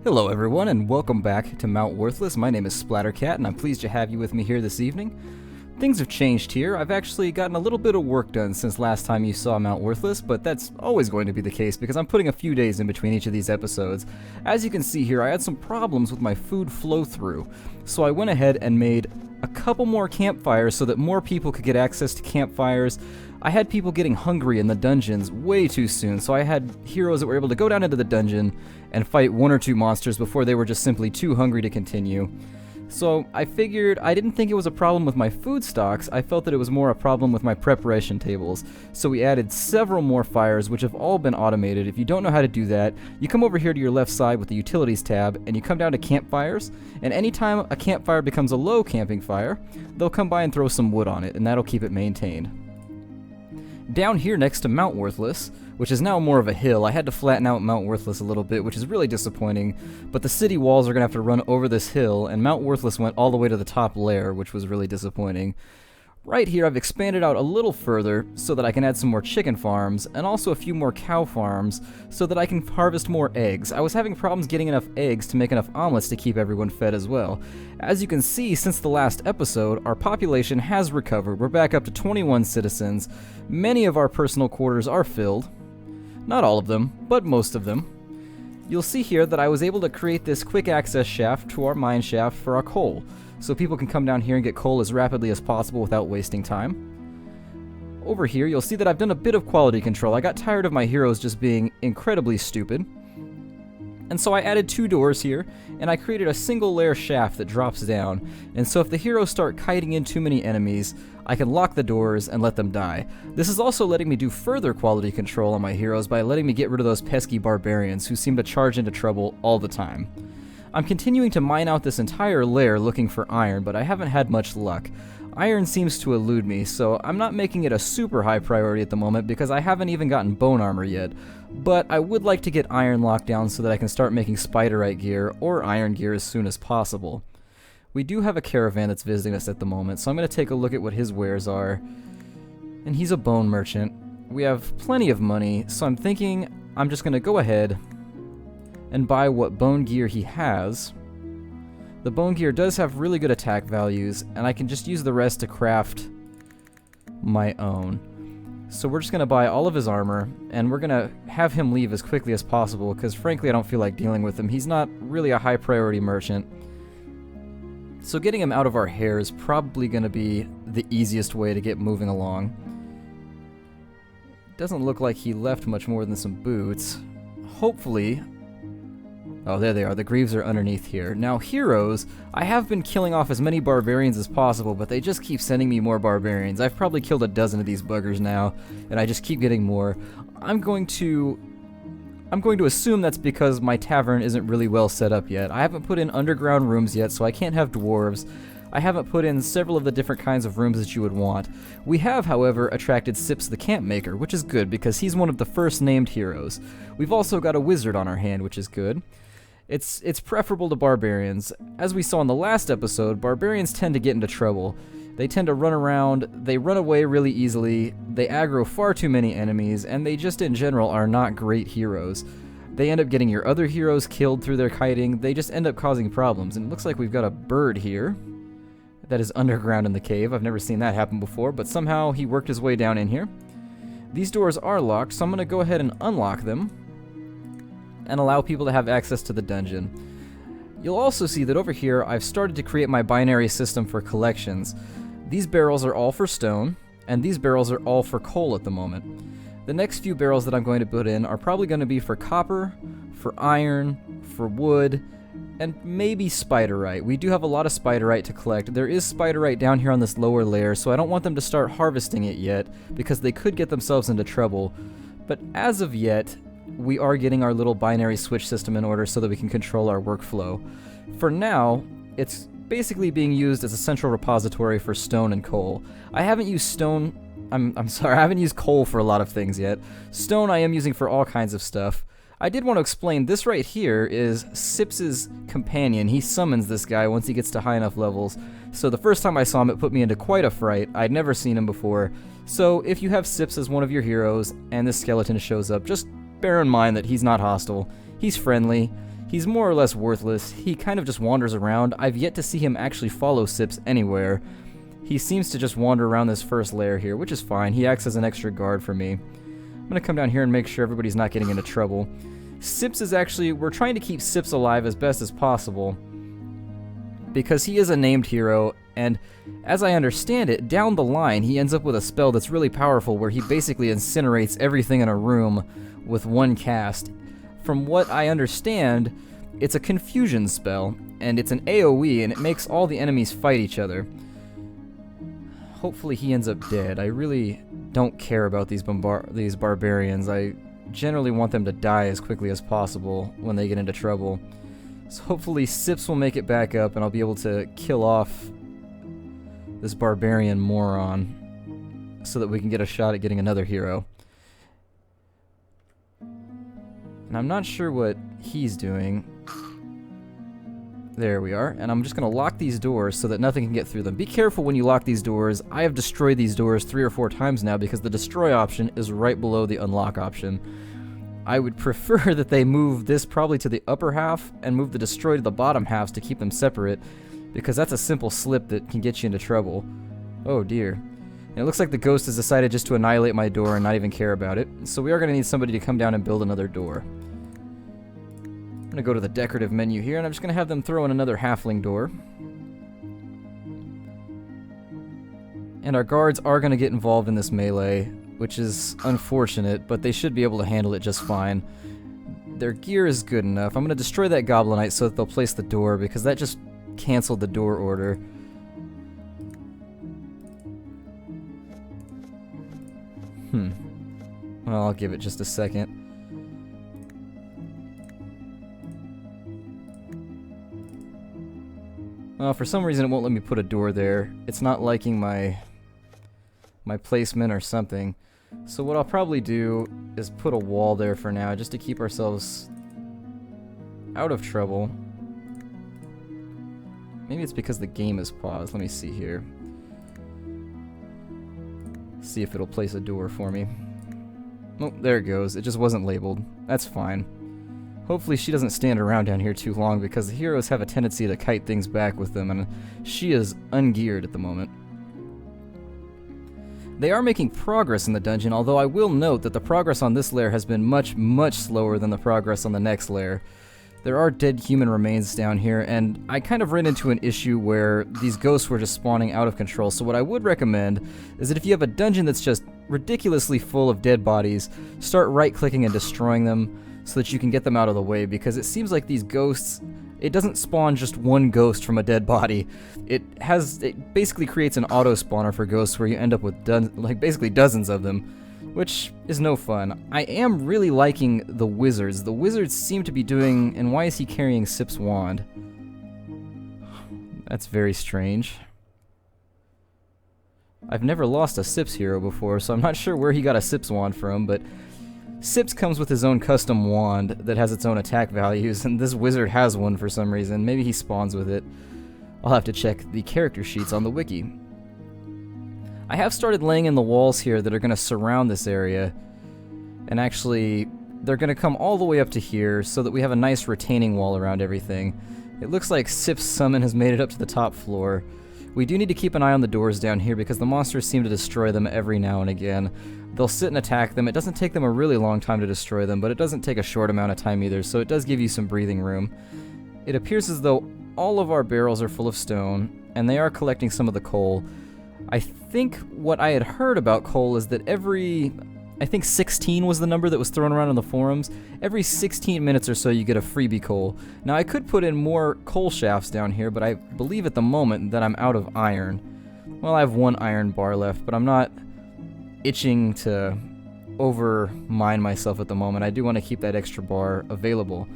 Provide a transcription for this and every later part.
Hello everyone and welcome back to Mount Worthless. My name is Splattercat and I'm pleased to have you with me here this evening. Things have changed here. I've actually gotten a little bit of work done since last time you saw Mount Worthless, but that's always going to be the case because I'm putting a few days in between each of these episodes. As you can see here, I had some problems with my food flow through, so I went ahead and made a couple more campfires so that more people could get access to campfires. I had people getting hungry in the dungeons way too soon, so I had heroes that were able to go down into the dungeon and fight one or two monsters before they were just simply too hungry to continue. So I figured I didn't think it was a problem with my food stocks, I felt that it was more a problem with my preparation tables. So we added several more fires which have all been automated. If you don't know how to do that, you come over here to your left side with the utilities tab and you come down to campfires, and anytime a campfire becomes a low camping fire, they'll come by and throw some wood on it and that'll keep it maintained. Down here next to Mount Worthless, which is now more of a hill, I had to flatten out Mount Worthless a little bit, which is really disappointing, but the city walls are going to have to run over this hill, and Mount Worthless went all the way to the top layer, which was really disappointing. Right here I've expanded out a little further so that I can add some more chicken farms, and also a few more cow farms, so that I can harvest more eggs. I was having problems getting enough eggs to make enough omelets to keep everyone fed as well. As you can see, since the last episode, our population has recovered. We're back up to 21 citizens. Many of our personal quarters are filled. Not all of them, but most of them. You'll see here that I was able to create this quick access shaft to our mine shaft for our coal, so people can come down here and get coal as rapidly as possible without wasting time. Over here, you'll see that I've done a bit of quality control. I got tired of my heroes just being incredibly stupid, and so I added two doors here, and I created a single layer shaft that drops down, and so if the heroes start kiting in too many enemies, I can lock the doors and let them die. This is also letting me do further quality control on my heroes by letting me get rid of those pesky barbarians who seem to charge into trouble all the time. I'm continuing to mine out this entire layer looking for iron, but I haven't had much luck. Iron seems to elude me, so I'm not making it a super high priority at the moment because I haven't even gotten bone armor yet. But I would like to get iron locked down so that I can start making spiderite gear or iron gear as soon as possible. We do have a caravan that's visiting us at the moment, so I'm going to take a look at what his wares are. And he's a bone merchant. We have plenty of money, so I'm thinking I'm just going to go ahead and buy what bone gear he has. The bone gear does have really good attack values, and I can just use the rest to craft my own. So we're just going to buy all of his armor, and we're going to have him leave as quickly as possible, because frankly I don't feel like dealing with him. He's not really a high priority merchant. So getting him out of our hair is probably going to be the easiest way to get moving along. Doesn't look like he left much more than some boots. Hopefully... Oh, there they are. The greaves are underneath here. Now, heroes, I have been killing off as many barbarians as possible, but they just keep sending me more barbarians. I've probably killed a dozen of these buggers now, and I just keep getting more. I'm going to assume that's because my tavern isn't really well set up yet. I haven't put in underground rooms yet, so I can't have dwarves. I haven't put in several of the different kinds of rooms that you would want. We have, however, attracted Sips the Camp Maker, which is good because he's one of the first named heroes. We've also got a wizard on our hand, which is good. It's preferable to barbarians. As we saw in the last episode, barbarians tend to get into trouble. They tend to run around, they run away really easily, they aggro far too many enemies, and they just in general are not great heroes. They end up getting your other heroes killed through their kiting, they just end up causing problems. And it looks like we've got a bird here that is underground in the cave. I've never seen that happen before, but somehow he worked his way down in here. These doors are locked, so I'm going to go ahead and unlock them and allow people to have access to the dungeon. You'll also see that over here I've started to create my binary system for collections. These barrels are all for stone, and these barrels are all for coal at the moment. The next few barrels that I'm going to put in are probably going to be for copper, for iron, for wood, and maybe spiderite. We do have a lot of spiderite to collect. There is spiderite down here on this lower layer, so I don't want them to start harvesting it yet, because they could get themselves into trouble. But as of yet, we are getting our little binary switch system in order so that we can control our workflow. For now, it's basically being used as a central repository for stone and coal. I haven't used stone... I'm sorry, I haven't used coal for a lot of things yet. Stone I am using for all kinds of stuff. I did want to explain, this right here is Sips's companion. He summons this guy once he gets to high enough levels. So the first time I saw him, it put me into quite a fright. I'd never seen him before. So if you have Sips as one of your heroes, and this skeleton shows up, just bear in mind that he's not hostile. He's friendly. He's more or less worthless. He kind of just wanders around. I've yet to see him actually follow Sips anywhere. He seems to just wander around this first lair here, which is fine. He acts as an extra guard for me. I'm going to come down here and make sure everybody's not getting into trouble. Sips is actually... We're trying to keep Sips alive as best as possible, because he is a named hero, and as I understand it, down the line he ends up with a spell that's really powerful where he basically incinerates everything in a room with one cast. From what I understand, it's a confusion spell, and it's an AoE, and it makes all the enemies fight each other. Hopefully he ends up dead. I really don't care about these barbarians. I generally want them to die as quickly as possible when they get into trouble. So hopefully Sips will make it back up and I'll be able to kill off this barbarian moron so that we can get a shot at getting another hero. And I'm not sure what he's doing. There we are. And I'm just going to lock these doors so that nothing can get through them. Be careful when you lock these doors. I have destroyed these doors 3 or 4 times now because the destroy option is right below the unlock option. I would prefer that they move this probably to the upper half and move the destroy to the bottom halves to keep them separate, because that's a simple slip that can get you into trouble. Oh dear. And it looks like the ghost has decided just to annihilate my door and not even care about it, so we are going to need somebody to come down and build another door. I'm going to go to the decorative menu here, and I'm just going to have them throw in another halfling door. And our guards are going to get involved in this melee, which is unfortunate, but they should be able to handle it just fine. Their gear is good enough. I'm going to destroy that goblinite so that they'll place the door, because that just canceled the door order. Well, I'll give it just a second. For some reason it won't let me put a door there. It's not liking my placement or something. So what I'll probably do is put a wall there for now, just to keep ourselves out of trouble. Maybe it's because the game is paused. Let me see here. See if it'll place a door for me. Oh, there it goes. It just wasn't labeled. That's fine. Hopefully she doesn't stand around down here too long, because the heroes have a tendency to kite things back with them, and she is ungeared at the moment. They are making progress in the dungeon, although I will note that the progress on this lair has been much, much slower than the progress on the next lair. There are dead human remains down here, and I kind of ran into an issue where these ghosts were just spawning out of control, so what I would recommend is that if you have a dungeon that's just ridiculously full of dead bodies, start right-clicking and destroying them so that you can get them out of the way, because it seems like these ghosts, it doesn't spawn just one ghost from a dead body. It basically creates an auto spawner for ghosts where you end up with basically dozens of them, which is no fun. I am really liking the wizards. The wizards seem to be doing... And why is he carrying Sip's wand? That's very strange. I've never lost a Sips hero before, so I'm not sure where he got a Sips wand from, but Sips comes with his own custom wand that has its own attack values, and this wizard has one for some reason. Maybe he spawns with it. I'll have to check the character sheets on the wiki. I have started laying in the walls here that are going to surround this area, and actually they're going to come all the way up to here so that we have a nice retaining wall around everything. It looks like Sip's summon has made it up to the top floor. We do need to keep an eye on the doors down here because the monsters seem to destroy them every now and again. They'll sit and attack them. It doesn't take them a really long time to destroy them, but it doesn't take a short amount of time either, so it does give you some breathing room. It appears as though all of our barrels are full of stone, and they are collecting some of the coal. I think what I had heard about coal is that I think 16 was the number that was thrown around in the forums. Every 16 minutes or so you get a freebie coal. Now I could put in more coal shafts down here, but I believe at the moment that I'm out of iron. Well, I have 1 iron bar left, but I'm not itching to over-mine myself at the moment. I do want to keep that extra bar available.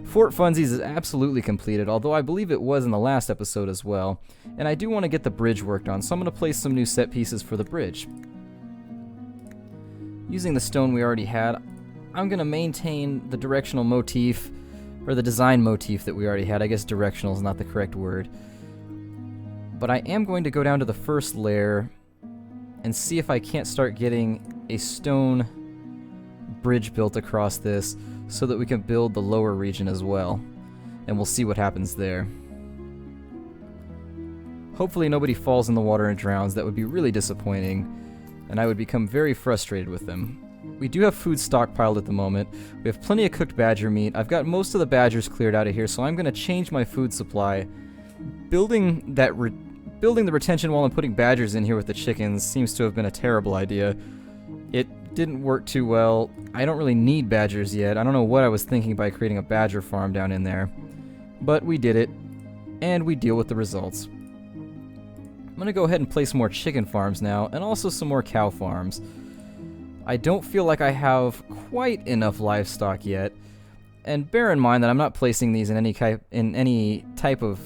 Fort Funsies is absolutely completed, although I believe it was in the last episode as well. And I do want to get the bridge worked on, so I'm going to place some new set pieces for the bridge. Using the stone we already had, I'm going to maintain the directional motif, or the design motif that we already had. I guess directional is not the correct word. But I am going to go down to the first layer and see if I can't start getting a stone bridge built across this so that we can build the lower region as well. and we'll see what happens there. Hopefully nobody falls in the water and drowns. That would be really disappointing, and I would become very frustrated with them. We do have food stockpiled at the moment. We have plenty of cooked badger meat. I've got most of the badgers cleared out of here, so I'm going to change my food supply. Building the retention wall and putting badgers in here with the chickens seems to have been a terrible idea. It didn't work too well. I don't really need badgers yet. I don't know what I was thinking by creating a badger farm down in there. But we did it, and we deal with the results. I'm going to go ahead and place more chicken farms now, and also some more cow farms. I don't feel like I have quite enough livestock yet, and bear in mind that I'm not placing these in any type of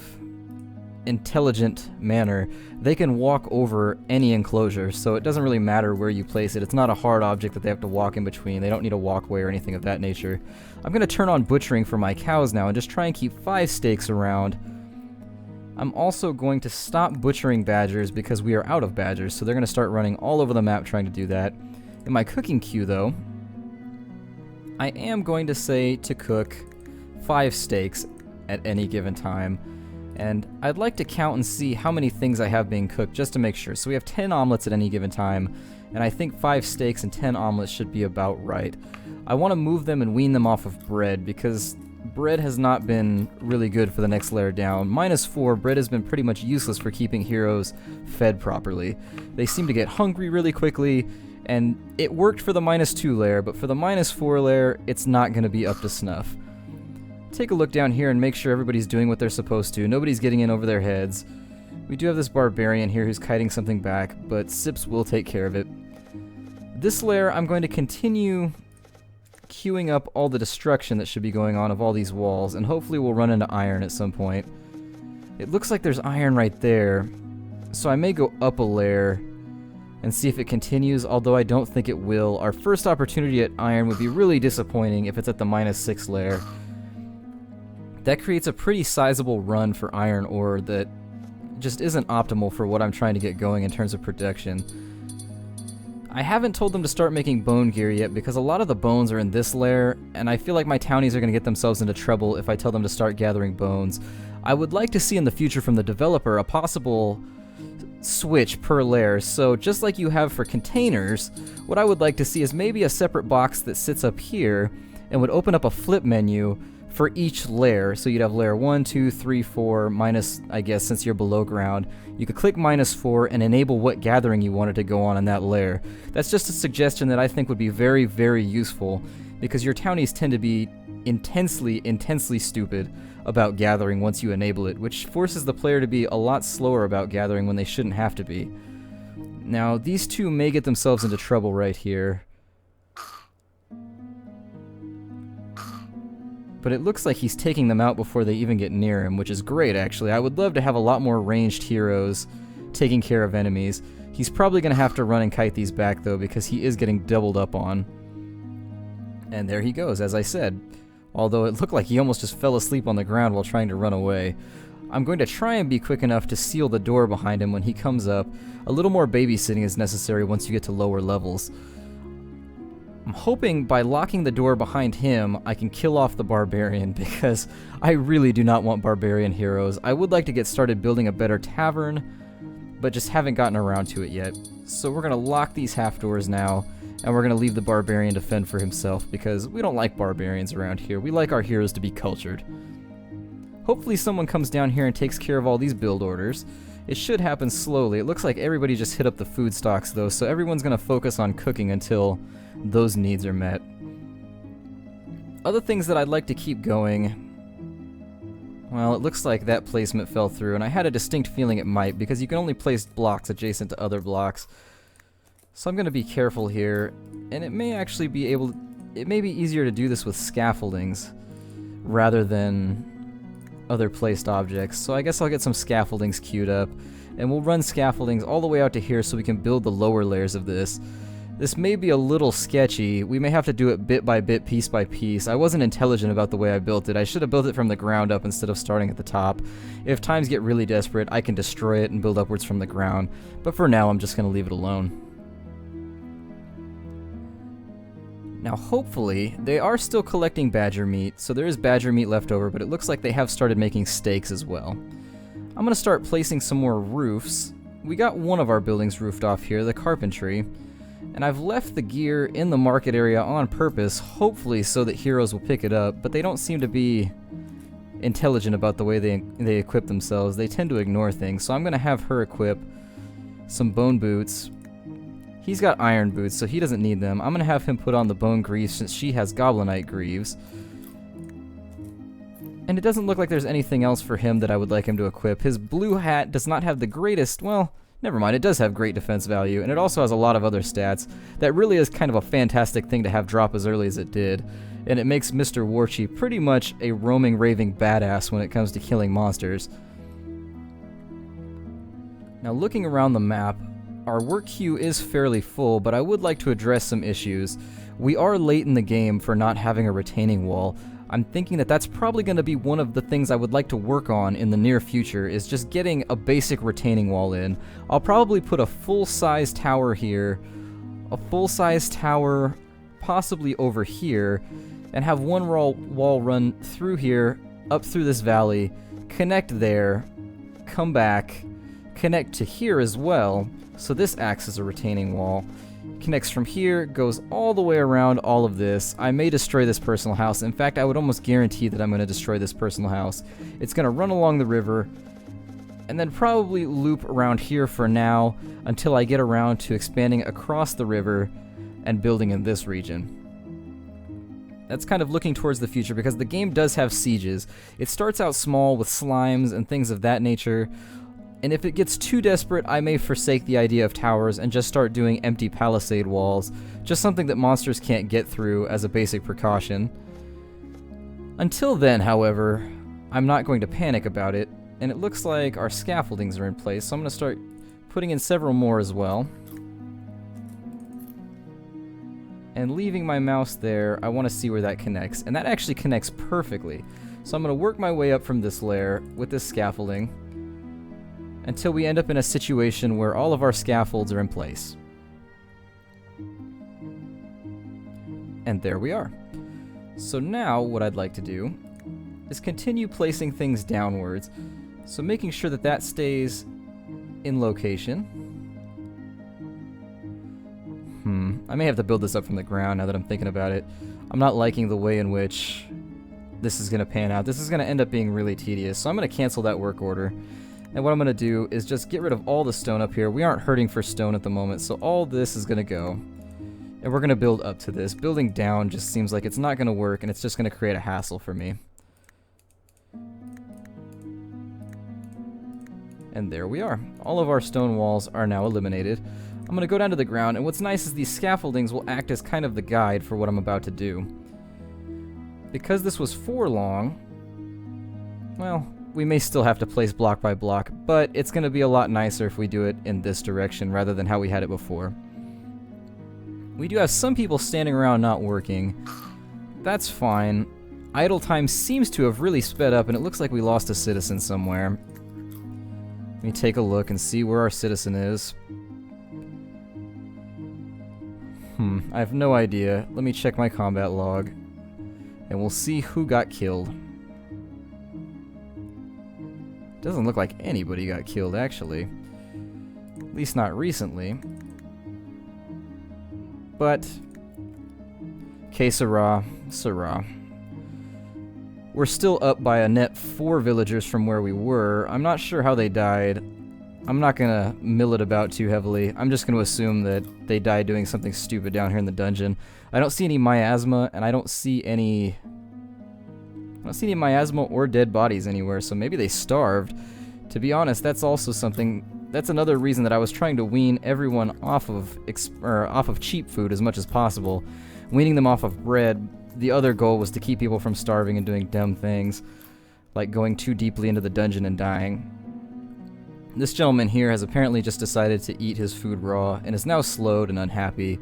intelligent manner. They can walk over any enclosure, so it doesn't really matter where you place it. It's not a hard object that they have to walk in between. They don't need a walkway or anything of that nature. I'm going to turn on butchering for my cows now and just try and keep 5 steaks around. I'm also going to stop butchering badgers because we are out of badgers, so they're going to start running all over the map trying to do that. In my cooking queue, though, I am going to say to cook 5 steaks at any given time, and I'd like to count and see how many things I have being cooked just to make sure. So we have 10 omelets at any given time, and I think 5 steaks and 10 omelets should be about right. I want to move them and wean them off of bread because bread has not been really good for the next layer down. -4, bread has been pretty much useless for keeping heroes fed properly. They seem to get hungry really quickly, and it worked for the -2 layer, but for the -4 layer, it's not going to be up to snuff. Take a look down here and make sure everybody's doing what they're supposed to. Nobody's getting in over their heads. We do have this barbarian here who's kiting something back, but Sips will take care of it. This layer, I'm going to continue queuing up all the destruction that should be going on of all these walls, and hopefully we'll run into iron at some point. It looks like there's iron right there, so I may go up a layer and see if it continues, although I don't think it will. Our first opportunity at iron would be really disappointing if it's at the -6 layer. That creates a pretty sizable run for iron ore that just isn't optimal for what I'm trying to get going in terms of production. I haven't told them to start making bone gear yet because a lot of the bones are in this layer, and I feel like my townies are going to get themselves into trouble if I tell them to start gathering bones. I would like to see in the future from the developer a possible switch per layer, so just like you have for containers, what I would like to see is maybe a separate box that sits up here and would open up a flip menu for each layer. So you'd have layer 1, 2, 3, 4, minus, I guess, since you're below ground. You could click -4 and enable what gathering you wanted to go on in that layer. That's just a suggestion that I think would be very, very useful, because your townies tend to be intensely stupid about gathering once you enable it, which forces the player to be a lot slower about gathering when they shouldn't have to be. Now, these two may get themselves into trouble right here. But it looks like he's taking them out before they even get near him, which is great, actually. I would love to have a lot more ranged heroes taking care of enemies. He's probably going to have to run and kite these back, though, because he is getting doubled up on. And there he goes, as I said. Although it looked like he almost just fell asleep on the ground while trying to run away. I'm going to try and be quick enough to seal the door behind him when he comes up. A little more babysitting is necessary once you get to lower levels. I'm hoping by locking the door behind him, I can kill off the barbarian, because I really do not want barbarian heroes. I would like to get started building a better tavern, but just haven't gotten around to it yet. So we're going to lock these half doors now, and we're going to leave the barbarian to fend for himself, because we don't like barbarians around here. We like our heroes to be cultured. Hopefully someone comes down here and takes care of all these build orders. It should happen slowly. It looks like everybody just hit up the food stocks, though, so everyone's going to focus on cooking until those needs are met. Other things that I'd like to keep going... Well, it looks like that placement fell through, and I had a distinct feeling it might, because you can only place blocks adjacent to other blocks. So I'm going to be careful here, and it may actually be able... It may be easier to do this with scaffoldings rather than other placed objects. So I guess I'll get some scaffoldings queued up, and we'll run scaffoldings all the way out to here so we can build the lower layers of this. This may be a little sketchy. We may have to do it bit by bit, piece by piece. I wasn't intelligent about the way I built it. I should have built it from the ground up instead of starting at the top. If times get really desperate, I can destroy it and build upwards from the ground. But for now, I'm just going to leave it alone. Now hopefully, they are still collecting badger meat, so there is badger meat left over, but it looks like they have started making steaks as well. I'm gonna start placing some more roofs. We got one of our buildings roofed off here, the carpentry, and I've left the gear in the market area on purpose, hopefully so that heroes will pick it up, but they don't seem to be intelligent about the way they equip themselves. They tend to ignore things, so I'm gonna have her equip some bone boots. He's got iron boots, so he doesn't need them. I'm gonna have him put on the bone greaves since she has goblinite greaves. And it doesn't look like there's anything else for him that I would like him to equip. His blue hat does not have the greatest, well, never mind, it does have great defense value, and it also has a lot of other stats. That really is kind of a fantastic thing to have drop as early as it did. And it makes Mr. Warchi pretty much a roaming, raving badass when it comes to killing monsters. Now looking around the map, our work queue is fairly full, but I would like to address some issues. We are late in the game for not having a retaining wall. I'm thinking that that's probably going to be one of the things I would like to work on in the near future, is just getting a basic retaining wall in. I'll probably put a full-size tower here, a full-size tower possibly over here, and have one wall run through here, up through this valley, connect there, come back, connect to here as well, so this acts as a retaining wall. Connects from here, goes all the way around all of this. I may destroy this personal house. In fact, I would almost guarantee that I'm going to destroy this personal house. It's going to run along the river, and then probably loop around here for now until I get around to expanding across the river and building in this region. That's kind of looking towards the future because the game does have sieges. It starts out small with slimes and things of that nature, and if it gets too desperate, I may forsake the idea of towers and just start doing empty palisade walls, just something that monsters can't get through as a basic precaution. Until then, however, I'm not going to panic about it, and it looks like our scaffoldings are in place, so I'm going to start putting in several more as well. And leaving my mouse there, I want to see where that connects, and that actually connects perfectly. So I'm going to work my way up from this layer with this scaffolding until we end up in a situation where all of our scaffolds are in place. And there we are. So now what I'd like to do is continue placing things downwards, so making sure that that stays in location. I may have to build this up from the ground now that I'm thinking about it. I'm not liking the way in which this is going to pan out. This is going to end up being really tedious, so I'm going to cancel that work order. And what I'm going to do is just get rid of all the stone up here. We aren't hurting for stone at the moment, so all this is going to go. And we're going to build up to this. Building down just seems like it's not going to work, and it's just going to create a hassle for me. And there we are. All of our stone walls are now eliminated. I'm going to go down to the ground, and what's nice is these scaffoldings will act as kind of the guide for what I'm about to do. Because this was 4 long, well, we may still have to place block by block, but it's going to be a lot nicer if we do it in this direction rather than how we had it before. We do have some people standing around not working. That's fine. Idle time seems to have really sped up, and it looks like we lost a citizen somewhere. Let me take a look and see where our citizen is. I have no idea. Let me check my combat log, and we'll see who got killed. Doesn't look like anybody got killed, actually. At least not recently. But, que sera, sera. We're still up by a net 4 villagers from where we were. I'm not sure how they died. I'm not gonna mill it about too heavily. I'm just gonna assume that they died doing something stupid down here in the dungeon. I don't see any miasma, and I don't see any miasma or dead bodies anywhere, so maybe they starved. To be honest, that's also something. That's another reason that I was trying to wean everyone off of cheap food as much as possible. Weaning them off of bread. The other goal was to keep people from starving and doing dumb things, like going too deeply into the dungeon and dying. This gentleman here has apparently just decided to eat his food raw and is now slowed and unhappy.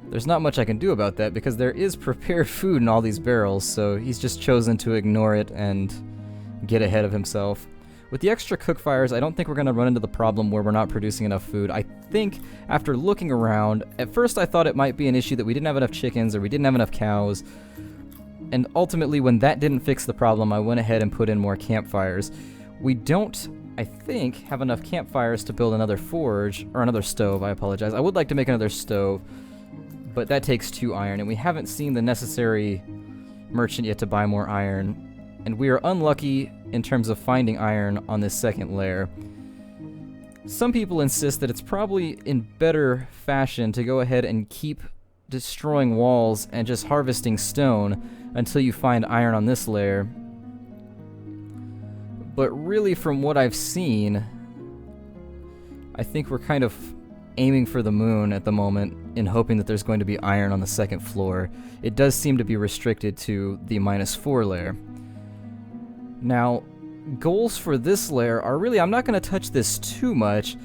There's not much I can do about that because there is prepared food in all these barrels, so he's just chosen to ignore it and get ahead of himself. With the extra cook fires, I don't think we're going to run into the problem where we're not producing enough food. I think after looking around, at first I thought it might be an issue that we didn't have enough chickens or we didn't have enough cows. And ultimately, when that didn't fix the problem, I went ahead and put in more campfires. We don't, I think, have enough campfires to build another forge, or another stove, I apologize. I would like to make another stove, but that takes 2 iron, and we haven't seen the necessary merchant yet to buy more iron. And we are unlucky in terms of finding iron on this second layer. Some people insist that it's probably in better fashion to go ahead and keep destroying walls and just harvesting stone until you find iron on this layer. But really, from what I've seen, I think we're kind of aiming for the moon at the moment in hoping that there's going to be iron on the second floor. It does seem to be restricted to the -4 layer. Now, goals for this layer are really, I'm not going to touch this too much.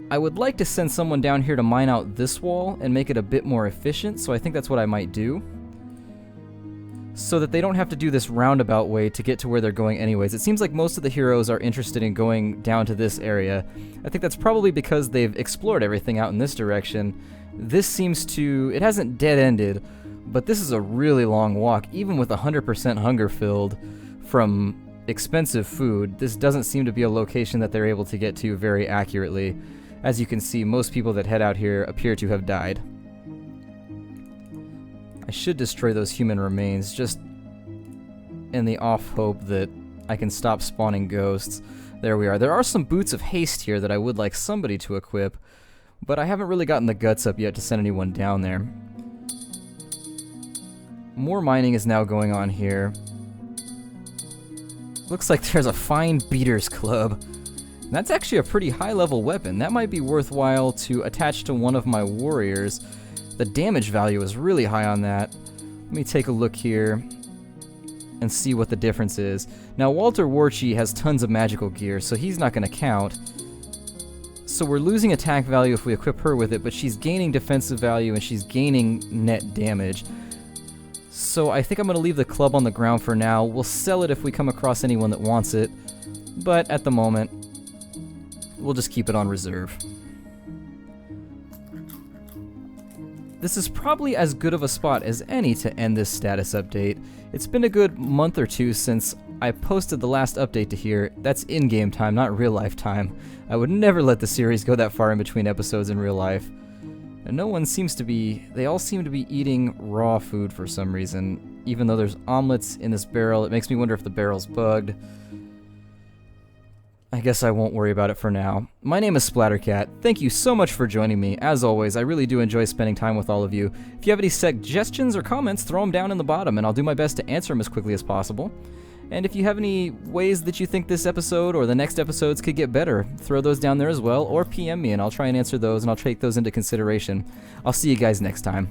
I would like to send someone down here to mine out this wall and make it a bit more efficient, so I think that's what I might do. So that they don't have to do this roundabout way to get to where they're going anyways. It seems like most of the heroes are interested in going down to this area. I think that's probably because they've explored everything out in this direction. This seems to, it hasn't dead-ended, but this is a really long walk, even with 100% hunger filled from expensive food. This doesn't seem to be a location that they're able to get to very accurately. As you can see, most people that head out here appear to have died. I should destroy those human remains just in the off hope that I can stop spawning ghosts. There we are. There are some boots of haste here that I would like somebody to equip, but I haven't really gotten the guts up yet to send anyone down there. More mining is now going on here. Looks like there's a fine beater's club. That's actually a pretty high-level weapon. That might be worthwhile to attach to one of my warriors. The damage value is really high on that. Let me take a look here and see what the difference is. Now, Walter Warchi has tons of magical gear, so he's not going to count. So we're losing attack value if we equip her with it, but she's gaining defensive value and she's gaining net damage. So I think I'm going to leave the club on the ground for now. We'll sell it if we come across anyone that wants it, but at the moment, we'll just keep it on reserve. This is probably as good of a spot as any to end this status update. It's been a good month or two since I posted the last update to here. That's in-game time, not real-life time. I would never let the series go that far in between episodes in real life. And no one seems to be, they all seem to be eating raw food for some reason. Even though there's omelets in this barrel, it makes me wonder if the barrel's bugged. I guess I won't worry about it for now. My name is Splattercat. Thank you so much for joining me. As always, I really do enjoy spending time with all of you. If you have any suggestions or comments, throw them down in the bottom and I'll do my best to answer them as quickly as possible. And if you have any ways that you think this episode or the next episodes could get better, throw those down there as well, or PM me and I'll try and answer those and I'll take those into consideration. I'll see you guys next time.